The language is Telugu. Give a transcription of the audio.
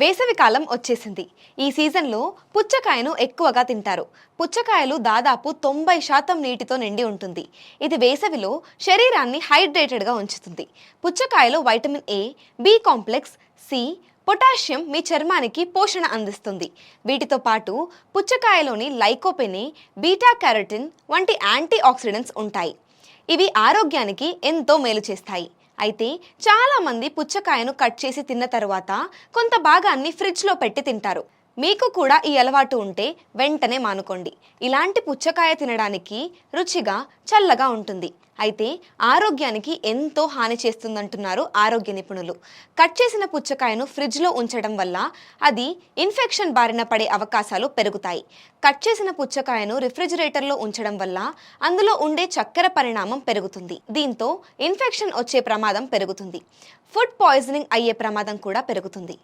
వేసవి కాలం వచ్చేసింది. ఈ సీజన్లో పుచ్చకాయను ఎక్కువగా తింటారు. పుచ్చకాయలు దాదాపు 90% నీటితో నిండి ఉంటుంది. ఇది వేసవిలో శరీరాన్ని హైడ్రేటెడ్గా ఉంచుతుంది. పుచ్చకాయలో vitamin A, B complex, C, potassium మీ చర్మానికి పోషణ అందిస్తుంది. వీటితో పాటు పుచ్చకాయలోని లైకోపెన్, బీటా క్యారోటిన్ వంటి యాంటీ ఆక్సిడెంట్స్ ఉంటాయి. ఇవి ఆరోగ్యానికి ఎంతో మేలు చేస్తాయి. అయితే చాలా మంది పుచ్చకాయను కట్ చేసి తిన్న తర్వాత కొంత భాగాన్ని ఫ్రిడ్జ్లో పెట్టి తింటారు. మీకు కూడా ఈ అలవాటు ఉంటే వెంటనే మానుకోండి. ఇలాంటి పుచ్చకాయ తినడానికి రుచిగా, చల్లగా ఉంటుంది. అయితే ఆరోగ్యానికి ఎంతో హాని చేస్తుందంటున్నారు ఆరోగ్య నిపుణులు. కట్ చేసిన పుచ్చకాయను ఫ్రిడ్జ్లో ఉంచడం వల్ల అది ఇన్ఫెక్షన్ బారిన పడే అవకాశాలు పెరుగుతాయి. కట్ చేసిన పుచ్చకాయను రిఫ్రిజిరేటర్లో ఉంచడం వల్ల అందులో ఉండే చక్కెర పరిణామం పెరుగుతుంది. దీంతో ఇన్ఫెక్షన్ వచ్చే ప్రమాదం పెరుగుతుంది. ఫుడ్ పాయిజనింగ్ అయ్యే ప్రమాదం కూడా పెరుగుతుంది.